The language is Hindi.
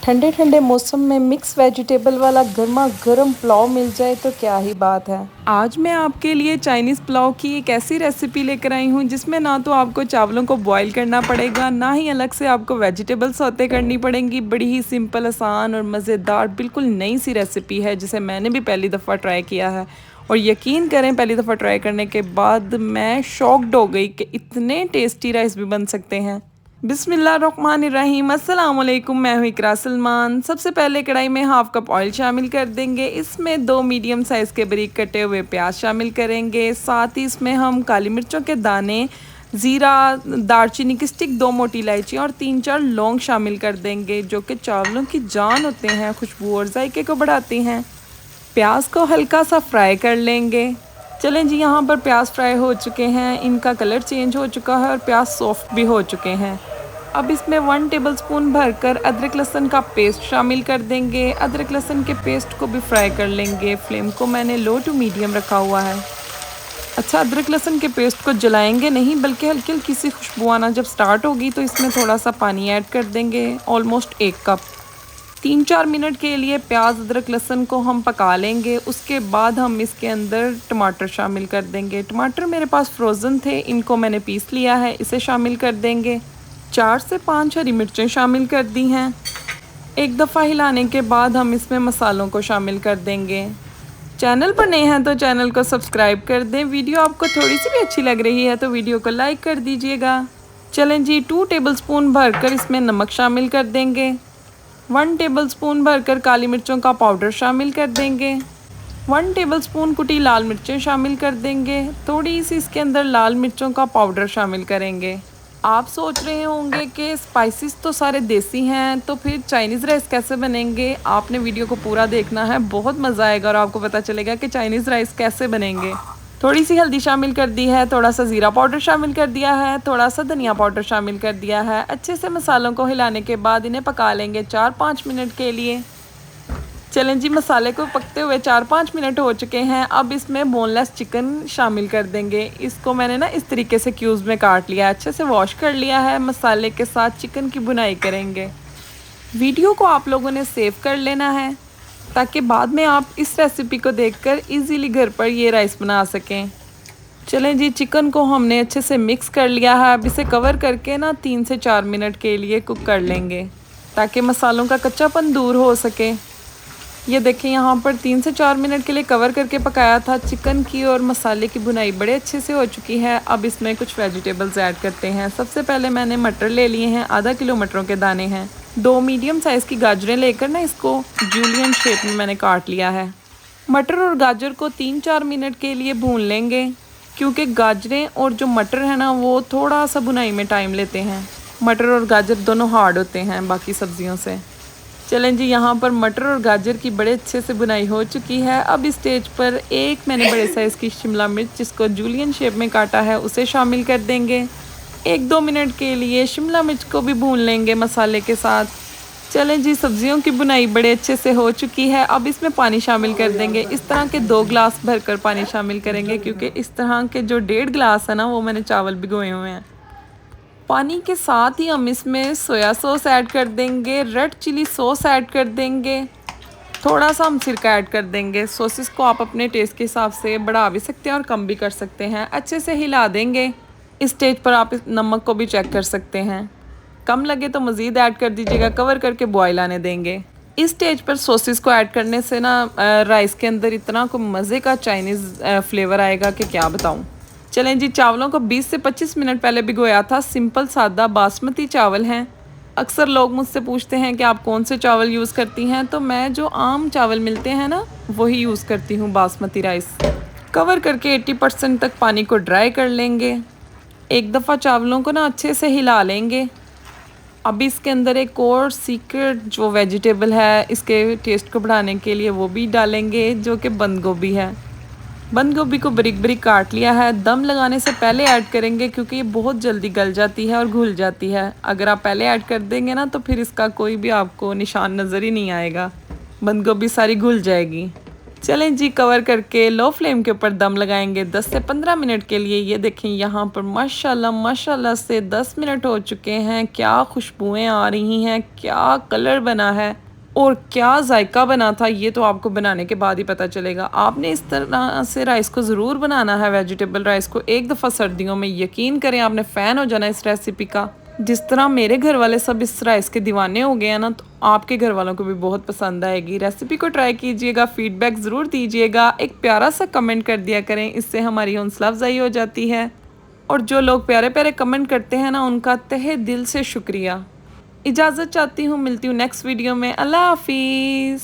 ठंडे ठंडे मौसम में मिक्स वेजिटेबल वाला गर्मा गर्म पुलाव मिल जाए तो क्या ही बात है। आज मैं आपके लिए चाइनीज़ पुलाव की एक ऐसी रेसिपी लेकर आई हूँ जिसमें ना तो आपको चावलों को बॉईल करना पड़ेगा, ना ही अलग से आपको वेजिटेबल सौते करनी पड़ेंगी। बड़ी ही सिंपल, आसान और मज़ेदार बिल्कुल नई सी रेसिपी है जिसे मैंने भी पहली दफ़ा ट्राई किया है। और यकीन करें, पहली दफ़ा ट्राई करने के बाद मैं शॉक्ड हो गई कि इतने टेस्टी राइस भी बन सकते हैं। बिस्मिल्लाहिर्रहमानिर्रहीम, अस्सलाम वालेकुम। मैं हूँ इकरा सलमान। सबसे पहले कढ़ाई में हाफ़ कप ऑयल शामिल कर देंगे। इसमें 2 मीडियम साइज़ के बारीक कटे हुए प्याज शामिल करेंगे। साथ ही इसमें हम काली मिर्चों के दाने, ज़ीरा, दालचीनी की स्टिक, 2 मोटी इलायची और 3-4 लौंग शामिल कर देंगे, जो कि चावलों की जान होते हैं, खुशबू और जायके को बढ़ाती हैं। प्याज को हल्का सा फ्राई कर लेंगे। चलें जी, यहाँ पर प्याज फ्राई हो चुके हैं, इनका कलर चेंज हो चुका है और प्याज सॉफ्ट भी हो चुके हैं। अब इसमें 1 टेबलस्पून भरकर अदरक लहसुन का पेस्ट शामिल कर देंगे। अदरक लहसुन के पेस्ट को भी फ्राई कर लेंगे। फ्लेम को मैंने लो टू मीडियम रखा हुआ है। अच्छा, अदरक लहसुन के पेस्ट को जलाएंगे नहीं, बल्कि हल्की हल्की सी खुशबू आना जब स्टार्ट होगी तो इसमें थोड़ा सा पानी ऐड कर देंगे, ऑलमोस्ट 1 कप। 3-4 मिनट के लिए प्याज अदरक लहसुन को हम पका लेंगे। उसके बाद हम इसके अंदर टमाटर शामिल कर देंगे। टमाटर मेरे पास फ्रोज़न थे, इनको मैंने पीस लिया है, इसे शामिल कर देंगे। 4 से 5 हरी मिर्चें शामिल कर दी हैं। एक दफ़ा हिलाने के बाद हम इसमें मसालों को शामिल कर देंगे। चैनल पर नए हैं तो चैनल को सब्सक्राइब कर दें। वीडियो आपको थोड़ी सी भी अच्छी लग रही है तो वीडियो को लाइक कर दीजिएगा। चलें जी, 2 टेबलस्पून भरकर इसमें नमक शामिल कर देंगे। 1 टेबलस्पून भरकर काली मिर्चों का पाउडर शामिल कर देंगे। 1 टेबलस्पून कुटी लाल मिर्चें शामिल कर देंगे। थोड़ी सी इसके अंदर लाल मिर्चों का पाउडर शामिल करेंगे। आप सोच रहे होंगे कि स्पाइसेस तो सारे देसी हैं, तो फिर चाइनीज़ राइस कैसे बनेंगे। आपने वीडियो को पूरा देखना है, बहुत मज़ा आएगा और आपको पता चलेगा कि चाइनीज़ राइस कैसे बनेंगे। थोड़ी सी हल्दी शामिल कर दी है, थोड़ा सा ज़ीरा पाउडर शामिल कर दिया है, थोड़ा सा धनिया पाउडर शामिल कर दिया है। अच्छे से मसालों को हिलाने के बाद इन्हें पका लेंगे 4-5 मिनट के लिए। चलें जी, मसाले को पकते हुए 4-5 मिनट हो चुके हैं। अब इसमें बोनलेस चिकन शामिल कर देंगे। इसको मैंने ना इस तरीके से क्यूब्स में काट लिया, अच्छे से वॉश कर लिया है। मसाले के साथ चिकन की भुनाई करेंगे। वीडियो को आप लोगों ने सेव कर लेना है ताकि बाद में आप इस रेसिपी को देखकर इजीली घर पर ये राइस बना सकें। चलें जी, चिकन को हमने अच्छे से मिक्स कर लिया है। अब इसे कवर करके ना 3 से 4 मिनट के लिए कुक कर लेंगे ताकि मसालों का कच्चापन दूर हो सके। ये देखें, यहाँ पर 3 से 4 मिनट के लिए कवर करके पकाया था। चिकन की और मसाले की भुनाई बड़े अच्छे से हो चुकी है। अब इसमें कुछ वेजिटेबल्स ऐड करते हैं। सबसे पहले मैंने मटर ले लिए हैं, आधा किलो मटरों के दाने हैं। 2 मीडियम साइज़ की गाजरें लेकर ना इसको जूलियन शेप में मैंने काट लिया है। मटर और गाजर को 3-4 मिनट के लिए भून लेंगे, क्योंकि गाजरें और जो मटर है ना वो थोड़ा सा भुनाई में टाइम लेते हैं। मटर और गाजर दोनों हार्ड होते हैं बाकी सब्जियों से। चलें जी, यहाँ पर मटर और गाजर की बड़े अच्छे से बुनाई हो चुकी है। अब इस स्टेज पर एक मैंने बड़े साइज़ की शिमला मिर्च, जिसको जूलियन शेप में काटा है, उसे शामिल कर देंगे। 1-2 मिनट के लिए शिमला मिर्च को भी भून लेंगे मसाले के साथ। चलें जी, सब्जियों की बुनाई बड़े अच्छे से हो चुकी है। अब इसमें पानी शामिल कर देंगे। इस तरह के 2 गिलास भरकर पानी शामिल करेंगे, क्योंकि इस तरह के जो 1.5 गिलास है ना वो मैंने चावल भिगोए हुए हैं। पानी के साथ ही हम इसमें सोया सॉस ऐड कर देंगे, रेड चिली सॉस ऐड कर देंगे, थोड़ा सा हम सिरका ऐड कर देंगे। सॉसेस को आप अपने टेस्ट के हिसाब से बढ़ा भी सकते हैं और कम भी कर सकते हैं। अच्छे से हिला देंगे। इस स्टेज पर आप इस नमक को भी चेक कर सकते हैं, कम लगे तो मज़ीद ऐड कर दीजिएगा। कवर करके बॉयल आने देंगे। इस स्टेज पर सॉसेस को ऐड करने से ना राइस के अंदर इतना को मज़े का चाइनीज़ फ्लेवर आएगा कि क्या बताऊँ। चलें जी, चावलों को 20 से 25 मिनट पहले भिगोया था। सिंपल सादा बासमती चावल हैं। अक्सर लोग मुझसे पूछते हैं कि आप कौन से चावल यूज़ करती हैं, तो मैं जो आम चावल मिलते हैं ना वही यूज़ करती हूँ, बासमती राइस। कवर करके 80% तक पानी को ड्राई कर लेंगे। एक दफ़ा चावलों को ना अच्छे से हिला लेंगे। अब इसके अंदर एक और सीक्रेट जो वेजिटेबल है इसके टेस्ट को बढ़ाने के लिए वो भी डालेंगे, जो कि बंद गोभी है। बंद गोभी को बारीक बारीक काट लिया है। दम लगाने से पहले ऐड करेंगे, क्योंकि ये बहुत जल्दी गल जाती है और घुल जाती है। अगर आप पहले ऐड कर देंगे ना तो फिर इसका कोई भी आपको निशान नज़र ही नहीं आएगा, बंद गोभी सारी घुल जाएगी। चलें जी, कवर करके लो फ्लेम के ऊपर दम लगाएंगे 10 से 15 मिनट के लिए। ये देखें यहाँ पर माशाल्लाह माशाल्लाह से 10 मिनट हो चुके हैं। क्या खुशबुएं आ रही हैं, क्या कलर बना है और क्या जायका बना था, ये तो आपको बनाने के बाद ही पता चलेगा। आपने इस तरह से राइस को ज़रूर बनाना है, वेजिटेबल राइस को। एक दफ़ा सर्दियों में यकीन करें आपने फ़ैन हो जाना इस रेसिपी का। जिस तरह मेरे घर वाले सब इस राइस के दीवाने हो गए हैं ना, तो आपके घर वालों को भी बहुत पसंद आएगी। रेसिपी को ट्राई कीजिएगा, फीडबैक ज़रूर दीजिएगा, एक प्यारा सा कमेंट कर दिया करें, इससे हमारी हौसला अफजाई हो जाती है। और जो लोग प्यारे प्यारे कमेंट करते हैं ना, उनका तहे दिल से शुक्रिया। इजाज़त चाहती हूँ, मिलती हूँ नेक्स्ट वीडियो में। अल्लाह हाफिज़।